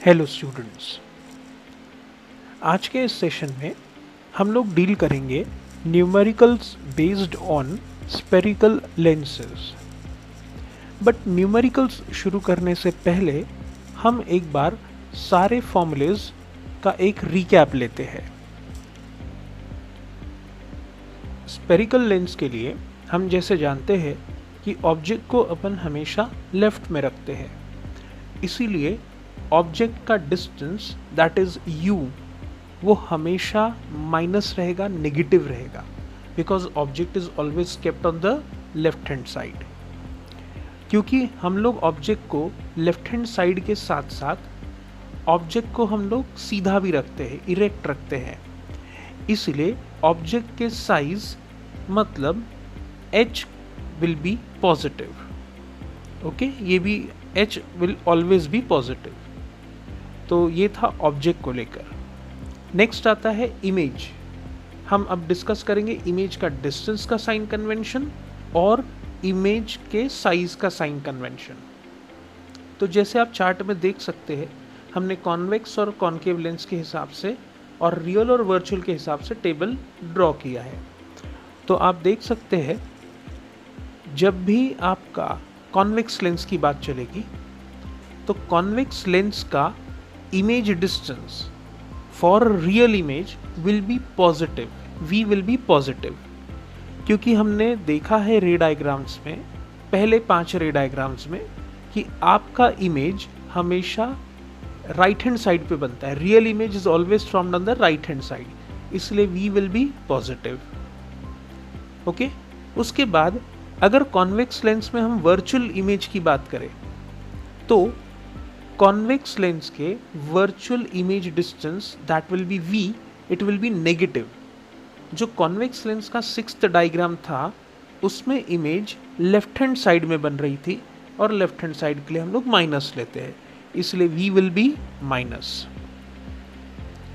Hello students, आज के इस सेशन में हम लोग डील करेंगे numericals based on spherical lenses. But numericals शुरू करने से पहले हम एक बार सारे फॉर्मूलेज का एक रिकैप लेते हैं। स्फेरिकल लेंस के लिए हम जैसे जानते हैं कि ऑब्जेक्ट को अपन हमेशा लेफ्ट में रखते हैं, इसीलिए ऑब्जेक्ट का डिस्टेंस दैट इज u वो हमेशा माइनस रहेगा, नेगेटिव रहेगा, because object is always kept on the left hand side. क्योंकि हम लोग ऑब्जेक्ट को लेफ्ट हैंड साइड के साथ साथ ऑब्जेक्ट को हम लोग सीधा भी रखते हैं, इरेक्ट रखते हैं, इसलिए ऑब्जेक्ट के साइज मतलब h will be positive. Okay, ये भी h will always be positive. तो ये था ऑब्जेक्ट को लेकर। नेक्स्ट आता है इमेज। हम अब डिस्कस करेंगे इमेज का डिस्टेंस का साइन कन्वेंशन और इमेज के साइज का साइन कन्वेंशन। तो जैसे आप चार्ट में देख सकते हैं, हमने कॉन्वेक्स और कॉन्केव लेंस के हिसाब से और रियल और वर्चुअल के हिसाब से टेबल ड्रॉ किया है। तो आप देख सकते हैं, जब भी आपका कॉन्वेक्स लेंस की बात चलेगी तो कॉन्वेक्स लेंस का image distance for real image will be positive, v will be positive, क्योंकि हमने देखा है रे डायग्राम्स में, पहले 5 रे डायग्राम्स में, कि आपका इमेज हमेशा राइट हैंड साइड पे बनता है। Real image is always from on the right hand side, इसलिए v will be positive। Okay, उसके बाद अगर कॉन्वेक्स लेंस में हम वर्चुअल इमेज की बात करें तो कॉन्वेक्स लेंस के virtual image distance that will be v, it will be negative. जो कॉन्वेक्स लेंस का 6th डायग्राम था उसमें इमेज लेफ्ट हैंड साइड में बन रही थी और लेफ्ट हैंड साइड के लिए हम लोग माइनस लेते हैं, इसलिए v will be minus.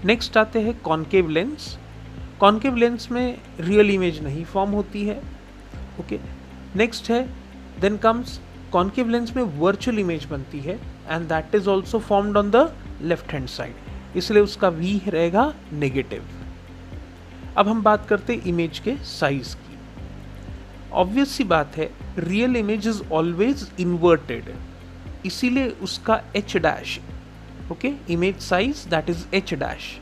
Next आते हैं कॉन्केव लेंस। कॉन्केव लेंस में रियल इमेज नहीं फॉर्म होती है। ओके, नेक्स्ट है देन कम्स कॉन्केव लेंस में वर्चुअल इमेज बनती है and that is also formed on the left hand side, इसलिए उसका v रहेगा नेगेटिव। अब हम बात करते हैं इमेज के साइज की। ऑब्वियस सी बात है, real image is always inverted, इसीलिए उसका h dash, okay, image size that is h dash.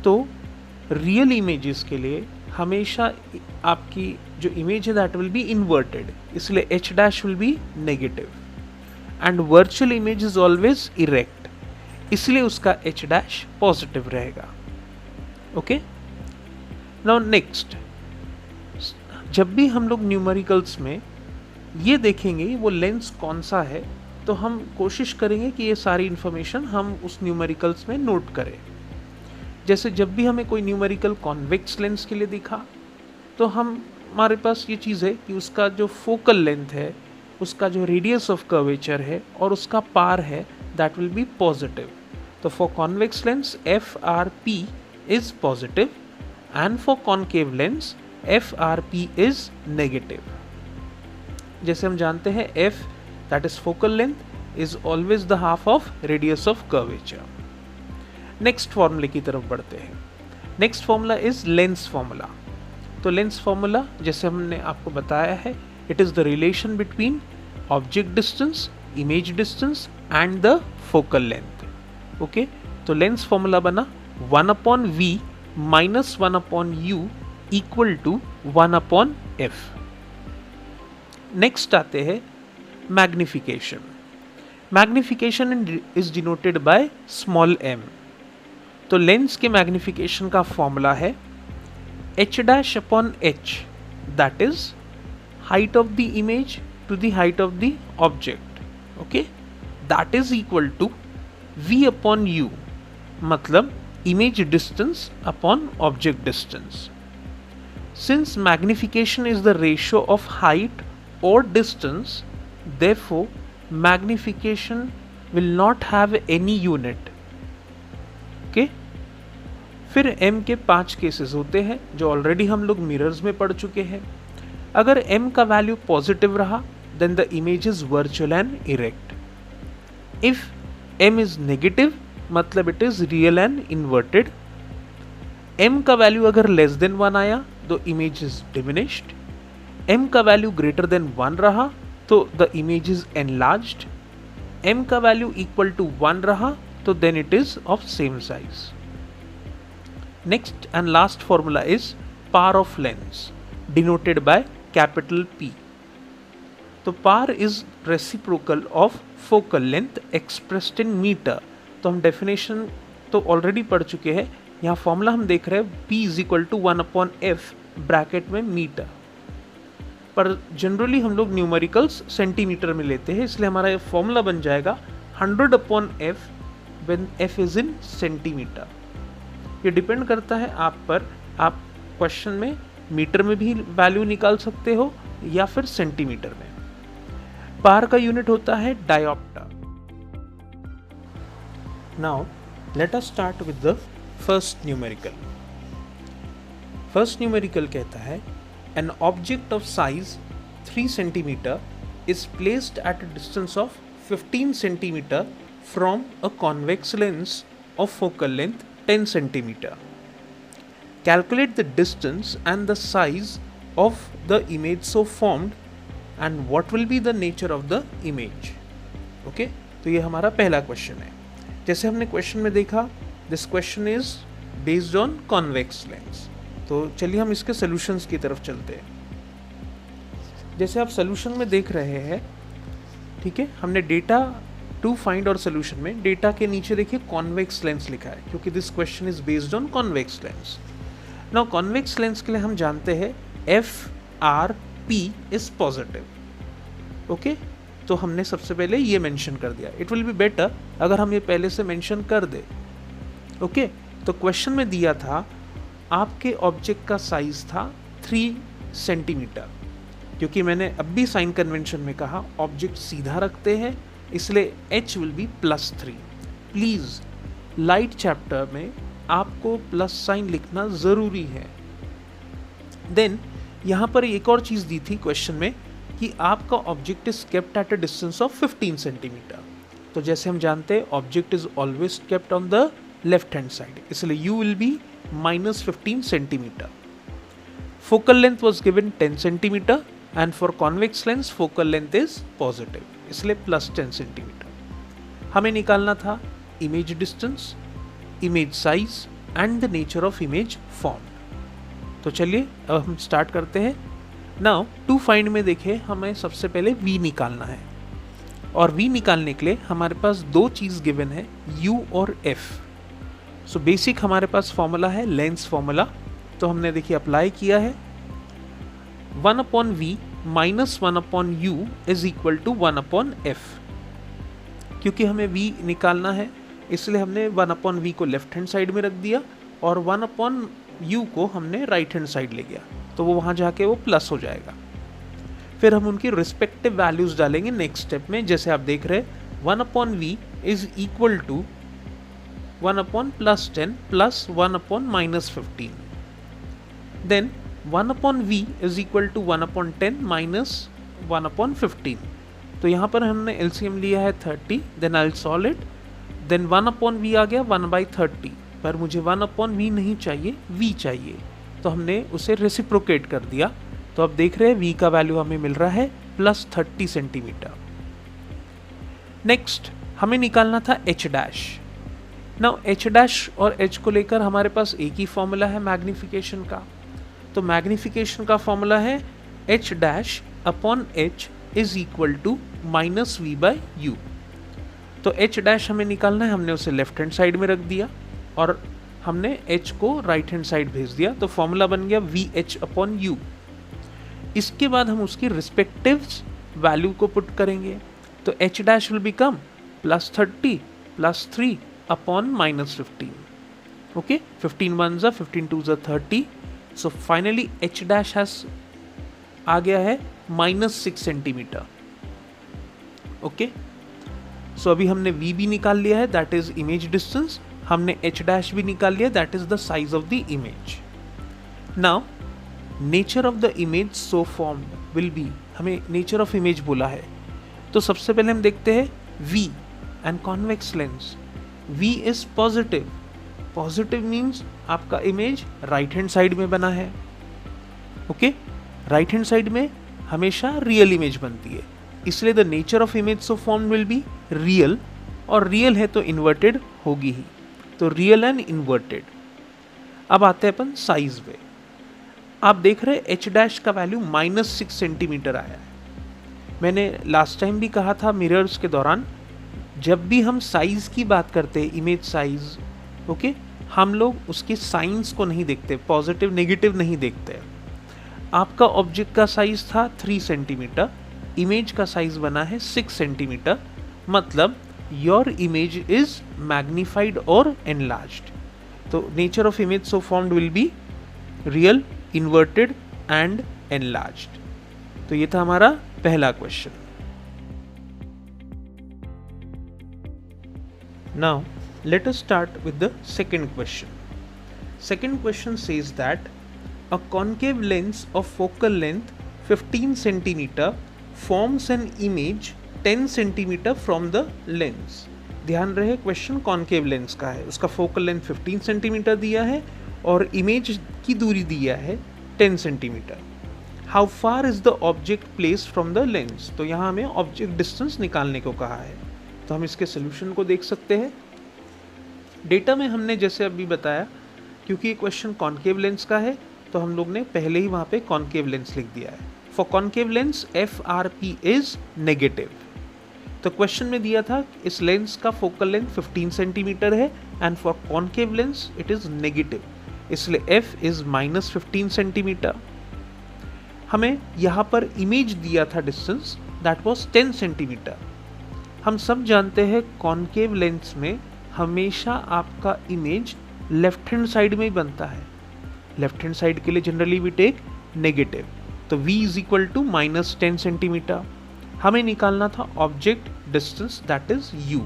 तो रियल इमेजेस के लिए हमेशा आपकी जो इमेज है दैट विल बी इन्वर्टेड, इसलिए h dash will be negative and virtual image is always erect, इसलिए उसका h डैश पॉजिटिव रहेगा। ओके, नाउ नेक्स्ट, जब भी हम लोग न्यूमेरिकल्स में ये देखेंगे वो लेंस कौन सा है, तो हम कोशिश करेंगे कि ये सारी इंफॉर्मेशन हम उस न्यूमेरिकल्स में नोट करें। जैसे जब भी हमें कोई न्यूमेरिकल कॉन्वेक्स लेंस के लिए दिखा तो हमारे पास ये चीज़ है कि उसका जो फोकल लेंथ है, उसका जो रेडियस ऑफ कर्वेचर है और उसका पार है, दैट विल बी पॉजिटिव। तो for convex lens FRP is positive and for concave lens FRP is negative. जैसे हम जानते हैं F that is focal length is always the half of radius of curvature. Next फॉर्मूले की तरफ बढ़ते हैं। Next formula is lens formula. तो लेंस फॉर्मूला जैसे हमने आपको बताया है, it is the relation between object distance, image distance and the focal length. Okay, तो लेंस फॉर्मूला बना 1/v minus 1/u equal to 1/f। Next आते हैं magnification. Magnification is denoted by small m। तो लेंस के magnification का formula है h dash upon h, that is height of the image to the height of the object, okay, that is equal to v upon u, मतलब image distance upon object distance. Since magnification is the ratio of height or distance, therefore magnification will not have any unit. Okay, फिर m के 5 cases होते हैं जो already हम लोग mirrors में पढ़ चुके हैं। अगर m का वैल्यू पॉजिटिव रहा then the image is virtual and erect. If m is negative, मतलब it is real and inverted. m का वैल्यू अगर लेस देन 1 आया तो इमेज इज डिमिनिश्ड, m का वैल्यू ग्रेटर देन 1 रहा तो the image is enlarged, m का value equal to 1 रहा तो then it is of same size. Next and last formula is power of lens denoted by capital P। तो power is reciprocal of focal length expressed in metre. तो हम definition तो already पढ़ चुके हैं, यहाँ फॉर्मूला हम देख रहे हैं P is equal to 1/f bracket में मीटर, पर जनरली हम लोग न्यूमेरिकल्स सेंटीमीटर में लेते हैं, इसलिए हमारा फॉर्मूला बन जाएगा 100/f when f is in centimetre. ये डिपेंड करता है आप पर, आप क्वेश्चन में मीटर में भी वैल्यू निकाल सकते हो या फिर सेंटीमीटर में। पार का यूनिट होता है dioptre. Now let us start with the first numerical. First numerical कहता है an object of size 3 centimetre is placed at a distance of 15 centimetre from a convex lens of focal length 10 centimetre. Calculate the distance and the size of the image so formed and what will be the nature of the image. Okay? तो ये हमारा पहला question है। जैसे हमने question में देखा, this question is based on convex lens. तो चलिए हम इसके सॉल्यूशंस की तरफ चलते हैं। जैसे आप सॉल्यूशन में देख रहे हैं, ठीक है, हमने डेटा टू फाइंड और सॉल्यूशन में डेटा के नीचे देखिए कॉन्वेक्स लेंस लिखा है, क्योंकि this question is based on convex lens. Now convex lens के लिए हम जानते हैं FRP इज पॉजिटिव। ओके, तो हमने सबसे पहले ये मेंशन कर दिया। इट विल बी बेटर अगर हम ये पहले से मेंशन कर दे। ओके, तो क्वेश्चन में दिया था आपके ऑब्जेक्ट का साइज था 3 सेंटीमीटर। क्योंकि मैंने अब भी साइन कन्वेंशन में कहा ऑब्जेक्ट सीधा रखते हैं, इसलिए h will be +3। Please light chapter में आपको प्लस साइन लिखना जरूरी है। देन यहाँ पर एक और चीज दी थी क्वेश्चन में कि आपका object is kept at a distance of 15 centimetre. तो जैसे हम जानते हैं object is always kept on the left hand side, इसलिए u will be -15 centimetre. Focal length was given 10 centimetre and for convex lens focal length is positive, इसलिए +10 centimetre. हमें निकालना था image distance, image size and the nature of image form. तो चलिए अब हम start करते हैं। नाउ टू फाइंड में देखिए हमें सबसे पहले v निकालना है, और v निकालने के लिए हमारे पास दो चीज गिवन है, u और f। सो बेसिक हमारे पास फॉर्मूला है लेंस फॉर्मूला, तो हमने देखिए अप्लाई किया है 1/v - 1/u is equal to 1/f। क्योंकि हमें v निकालना है इसलिए हमने 1/v को लेफ्ट हैंड साइड में रख दिया और 1/u को हमने राइट हैंड साइड ले गया, तो वो वहां जाके वो प्लस हो जाएगा। फिर हम उनकी रिस्पेक्टिव वैल्यूज डालेंगे नेक्स्ट स्टेप में। जैसे आप देख रहे हैं 1/v is equal to 1/+10 plus 1/-15। Then 1/v is equal to 1/10 minus 1/15। तो यहाँ पर हमने एलसीएम लिया है 30, then I will solve it. Then 1/v आ गया 1/30, पर मुझे 1/v नहीं चाहिए, v चाहिए, तो हमने उसे रेसिप्रोकेट कर दिया। तो अब देख रहे हैं v का वैल्यू हमें मिल रहा है +30 सेंटीमीटर। नेक्स्ट हमें निकालना था h dash. Now h dash और h को लेकर हमारे पास एक ही फॉर्मूला है मैग्निफिकेशन का। तो मैग्निफिकेशन का फॉर्मूला है h dash upon h is equal to -v/u। तो h डैश हमें निकालना है, हमने उसे लेफ्ट हैंड साइड में रख दिया और हमने h को राइट हैंड साइड भेज दिया, तो फॉर्मूला बन गया vh/u। इसके बाद हम उसकी रिस्पेक्टिव वैल्यू को पुट करेंगे, तो h dash will become +30 + 3 upon -15। Okay, 15 1s are 15 2s are 30, so finally h dash has आ गया है -6 सेंटीमीटर। ओके, सो अभी हमने v भी निकाल लिया है, दैट इज इमेज डिस्टेंस। हमने h डैश भी निकाल लिया, that is the size of the image. Now nature of the image so formed will be, हमें नेचर ऑफ इमेज बोला है, तो सबसे पहले हम देखते हैं v and convex lens. V is positive. Positive means आपका इमेज राइट हैंड साइड में बना है। ओके, राइट हैंड साइड में हमेशा रियल इमेज बनती है, इसलिए the nature of image so form will be real, और रियल है तो इन्वर्टेड होगी ही, तो रियल एंड इन्वर्टेड। अब आते हैं अपन साइज पे। आप देख रहे एच डैश का वैल्यू -6 सेंटीमीटर आया है। मैंने लास्ट टाइम भी कहा था मिरर्स के दौरान, जब भी हम साइज की बात करते हैं, इमेज साइज, ओके, हम लोग उसके साइंस को नहीं देखते, पॉजिटिव नेगेटिव नहीं देखते। आपका ऑब्जेक्ट का साइज था 3 सेंटीमीटर, इमेज का साइज बना है 6 सेंटीमीटर, मतलब योर इमेज इज मैग्निफाइड और एनलार्ज्ड। तो nature of image so formed will be real, inverted and enlarged. तो ये था हमारा पहला question. Now let us start with the second question. Second question says that a concave lens of focal length 15 cm forms an image 10 cm from the lens. ध्यान रहे question concave lens का है, उसका फोकल लेंथ 15 सेंटीमीटर दिया है और image की दूरी दिया है 10 centimetre. How far is the object placed from the lens? तो यहाँ हमें ऑब्जेक्ट डिस्टेंस निकालने को कहा है, तो हम इसके सोल्यूशन को देख सकते हैं। डेटा में हमने जैसे अभी बताया, क्योंकि ये क्वेश्चन कॉन्केव लेंस का है तो हम लोग ने पहले ही वहाँ पे कॉन्केव लेंस लिख दिया है। For concave lens FRP is negative. तो क्वेश्चन में दिया था इस लेंस का फोकल लेंथ 15 सेंटीमीटर है and for concave lens it is negative, इसलिए F इज -15 सेंटीमीटर। हमें यहाँ पर इमेज दिया था डिस्टेंस, दैट वाज 10 सेंटीमीटर। हम सब जानते हैं कॉन्केव लेंस में हमेशा आपका इमेज लेफ्ट हैंड साइड में ही बनता है। लेफ्ट हैंड साइड के लिए जनरली वी टेक नेगेटिव, तो V is equal to -10 centimetre. हमें निकालना था object distance, that is U।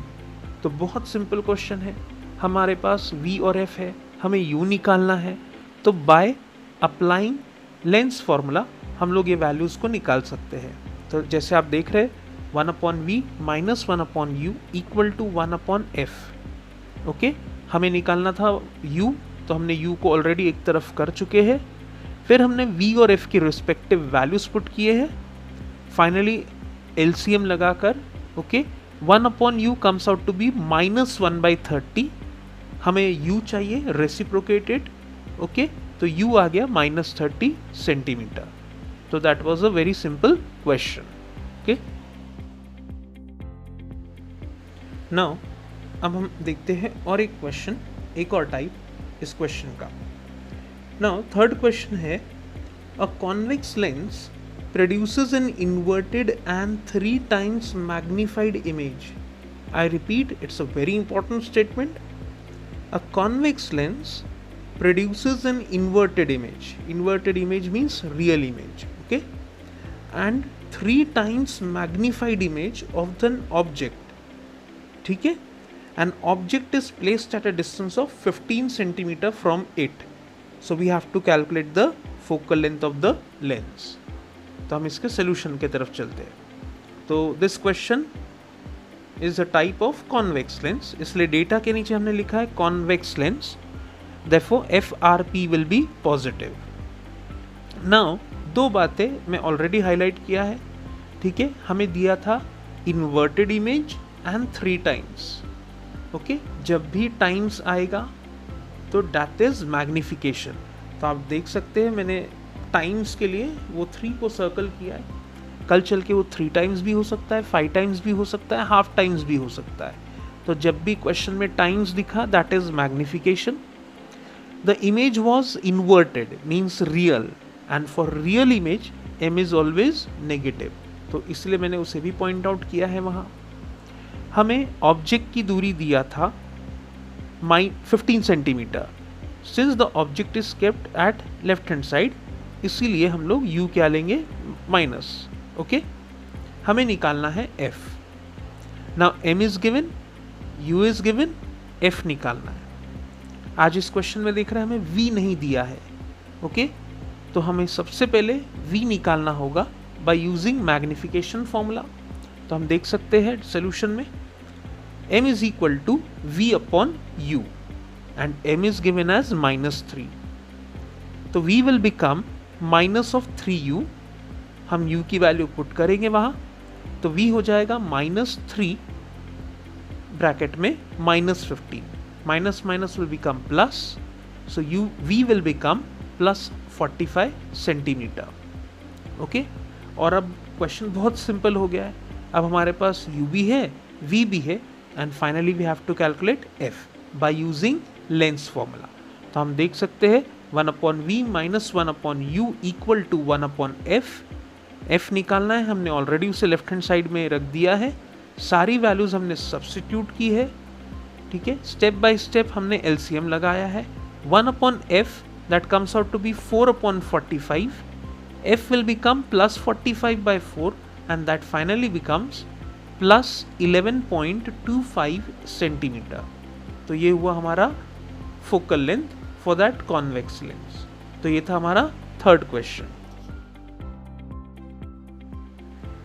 तो बहुत सिंपल क्वेश्चन है, हमारे पास V और F है, हमें U निकालना है, तो बाय अप्लाइंग लेंस फॉर्मूला हम लोग ये वैल्यूज को निकाल सकते हैं। तो जैसे आप देख रहे हैं 1/V - 1/U equal to 1/F। Okay, हमें निकालना था U, तो हमने U को ऑलरेडी एक तरफ कर चुके हैं, फिर हमने V और F की रिस्पेक्टिव वैल्यूज पुट किए हैं, फाइनली LCM लगाकर, okay, 1/U comes out to be -1/30। हमें U चाहिए रेसिप्रोकेटेड, ओके, तो U आ गया -30 सेंटीमीटर। तो that was a very simple question. Okay, now अब हम देखते हैं और एक क्वेश्चन, एक और टाइप इस क्वेश्चन का। नाउ थर्ड क्वेश्चन है, a convex lens produces an inverted and 3 times magnified image. I repeat, it's a very important statement. A convex lens produces an inverted image. Inverted image means real image, okay? And 3 times magnified image of an object. ठीक है? An object is placed at a distance of 15 centimeter from it. So we have to calculate the focal length of the lens. तो हम इसके solution के तरफ चलते हैं। तो this question is a type of convex lens, इसलिए data के नीचे हमने लिखा है convex lens, therefore FRP will be positive. Now दो बातें मैं ऑलरेडी हाईलाइट किया है, ठीक है? हमें दिया था inverted image and 3 times, okay? जब भी टाइम्स आएगा तो दैट इज मैग्निफिकेशन। तो आप देख सकते हैं मैंने टाइम्स के लिए वो 3 को सर्कल किया है, कल चल के वो 3 टाइम्स भी हो सकता है, 5 टाइम्स भी हो सकता है, हाफ टाइम्स भी हो सकता है। तो जब भी क्वेश्चन में टाइम्स दिखा that is magnification. The image was inverted means real, and for real image M is always negative, तो इसलिए मैंने उसे भी पॉइंट आउट किया है वहाँ। हमें ऑब्जेक्ट की दूरी दिया था 15 centimetre, since the object is kept at left hand side, इसीलिए हम लोग U क्या लेंगे माइनस, ओके? हमें निकालना है F। Now M is given, U is given, F निकालना है। आज इस क्वेश्चन में देख रहे हैं हमें V नहीं दिया है, ओके? तो हमें सबसे पहले V निकालना होगा बाय यूजिंग मैग्निफिकेशन फॉर्मूला। तो हम देख सकते हैं सोल्यूशन में m is equal to v upon u and m is given as -3. तो v will become minus of 3u, हम u की वैल्यू पुट करेंगे वहाँ, तो v हो जाएगा -3 ब्रैकेट में -15, minus minus will become plus, so v will become plus 45 centimetre. Okay, और अब क्वेश्चन बहुत सिंपल हो गया है. अब हमारे पास u भी है, v भी है, and finally we have to calculate f by using lens formula. तो हम देख सकते हैं 1/v minus 1/u equal to 1/f. f निकालना है, हमने ऑलरेडी उसे लेफ्ट हैंड साइड में रख दिया है. सारी वैल्यूज हमने सब्स्टिट्यूट की है. ठीक है, स्टेप बाय स्टेप हमने LCM लगाया है. 1/f that comes out to be 4/45. f will become plus 45 by 4 and that finally becomes plus 11.25 centimetre. तो ये हुआ हमारा focal length for that convex lens. तो ये था हमारा third question.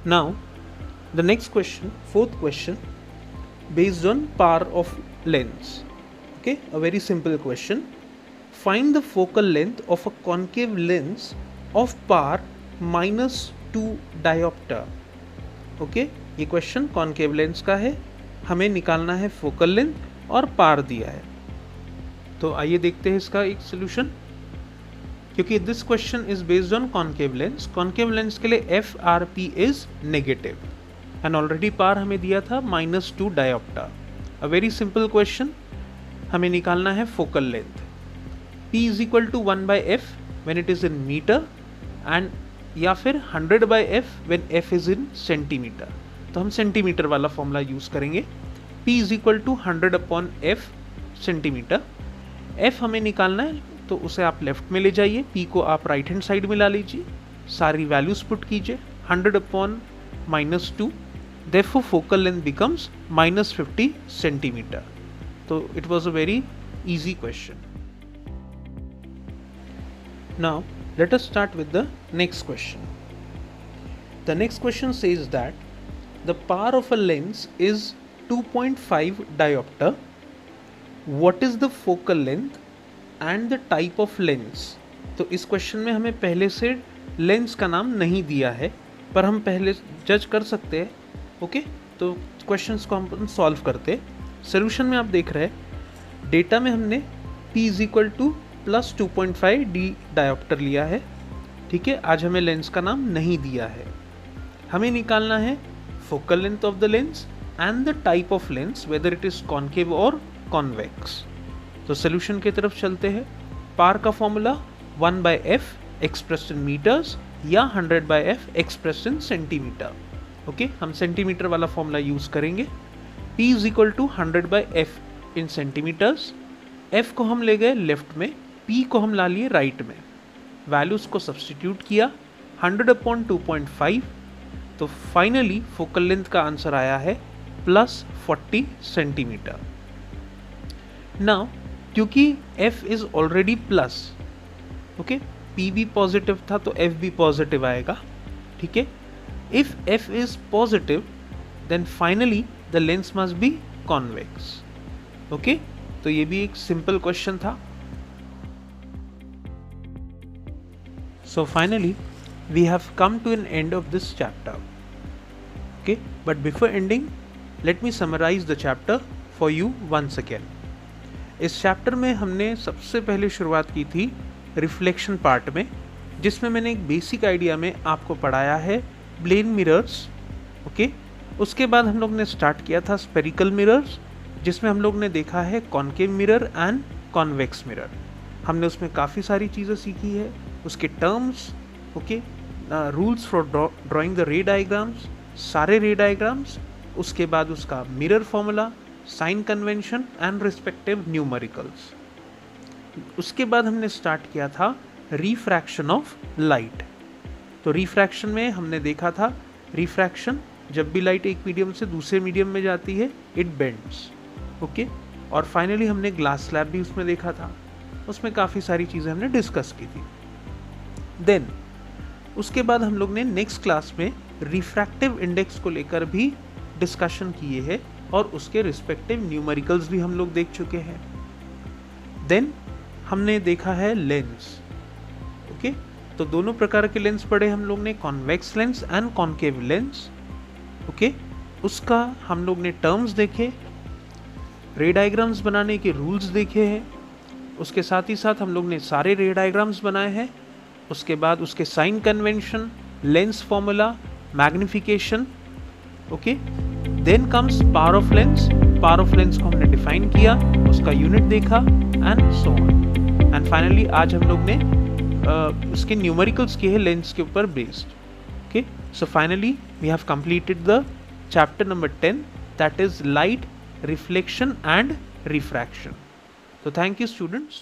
Now the next question, fourth question, based on power of lens. Okay, a very simple question. Find the focal length of a concave lens of power -2 dioptre. Okay, ये question concave lens का है, हमें निकालना है focal length और पार दिया है. तो आइए देखते हैं इसका एक सोल्यूशन. क्योंकि this question is based on concave lens. Concave lens के लिए FRP is negative and already power हमें दिया था -2 dioptre. A very simple question. हमें निकालना है focal length. P is equal to 1/f when it is in metre and या फिर 100/f when f is in centimetre. तो हम सेंटीमीटर वाला फॉर्मूला यूज करेंगे. P is equal to 100/f centimetre. f हमें निकालना है, तो उसे आप लेफ्ट में ले जाइए, p को आप राइट हैंड साइड में ला लीजिए, सारी वैल्यूज पुट कीजिए. 100/-2, therefore focal length becomes -50 centimetre. तो it was a very easy question. Now let us start with the next question. The next question says that the power of a lens is 2.5 diopter. What is the focal length and the type of lens? तो इस question में हमें पहले से lens का नाम नहीं दिया है, पर हम पहले जज कर सकते हैं. ओके, तो क्वेश्चंस को हम सॉल्व करते हैं. सोल्यूशन में आप देख रहे हैं, डेटा में हमने P is equal two plus 2.5 D dioptre लिया है. ठीक है, आज हमें लेंस का नाम नहीं दिया है. हमें निकालना है focal length of the lens and the type of lens, whether it is concave और कॉन्वेक्स. तो सोल्यूशन की तरफ चलते हैं. पार का formula 1/f expressed in metres या 100/f expressed in centimetre. Okay, हम सेंटीमीटर वाला फॉर्मूला यूज करेंगे. P is equal to 100/f in centimetres. f को हम ले गए लेफ्ट में, p को हम ला लिए राइट में. वैल्यूज को सब्स्टिट्यूट किया, 100/2.5. तो फाइनली फोकल लेंथ का आंसर आया है प्लस 40 सेंटीमीटर. नाउ क्योंकि f is already plus, okay, p भी पॉजिटिव था तो f भी पॉजिटिव आएगा. ठीक है, if f is positive then finally the lens must be convex. Okay, तो ये भी एक सिंपल क्वेश्चन था. So finally we have come to an end of this chapter. Okay, but before ending let me summarize the chapter for you once again. इस chapter में हमने सबसे पहले शुरुआत की थी रिफ्लेक्शन पार्ट में, जिसमें मैंने एक बेसिक आइडिया में आपको पढ़ाया है प्लेन मिरर्स. ओके, उसके बाद हम लोग ने स्टार्ट किया था स्पेरिकल मिरर्स, जिसमें हम लोग ने देखा है concave mirror and convex mirror. हमने उसमें काफ़ी सारी चीज़ें सीखी है, उसके terms, okay, rules for drawing the ray diagrams, सारे रे डायग्राम्स, उसके बाद उसका mirror formula, sign convention and respective numericals. उसके बाद हमने स्टार्ट किया था रिफ्रैक्शन ऑफ लाइट. तो रिफ्रैक्शन में हमने देखा था रिफ्रैक्शन, जब भी लाइट एक मीडियम से दूसरे मीडियम में जाती है इट बेंड्स. ओके, और फाइनली हमने ग्लास स्लैब भी उसमें देखा था, उसमें काफ़ी सारी चीज़ें हमने डिस्कस की थी. देन उसके बाद हम लोग ने नेक्स्ट क्लास में रिफ्रैक्टिव इंडेक्स को लेकर भी डिस्कशन किए हैं, और उसके रिस्पेक्टिव न्यूमेरिकल्स भी हम लोग देख चुके हैं। देन हमने देखा है लेंस। ओके, तो दोनों प्रकार के लेंस पढ़े हम लोग ने, convex lens and concave lens. Okay, उसका हम लोग ने टर्म्स देखे, रे डायग्राम्स बनाने के रूल्स देखे हैं, उसके साथ ही साथ हम लोग ने सारे रे डायग्राम्स बनाए हैं। उसके बाद उसके sign convention, lens formula, magnification. Okay, then comes power of lens. Power of lens को हमने डिफाइन किया, उसका यूनिट देखा and so on. And finally आज हम लोग ने उसके न्यूमेरिकल्स किए हैं लेंस के ऊपर based. Okay, so finally we have completed the chapter number 10, that is light, reflection and refraction. So thank you students.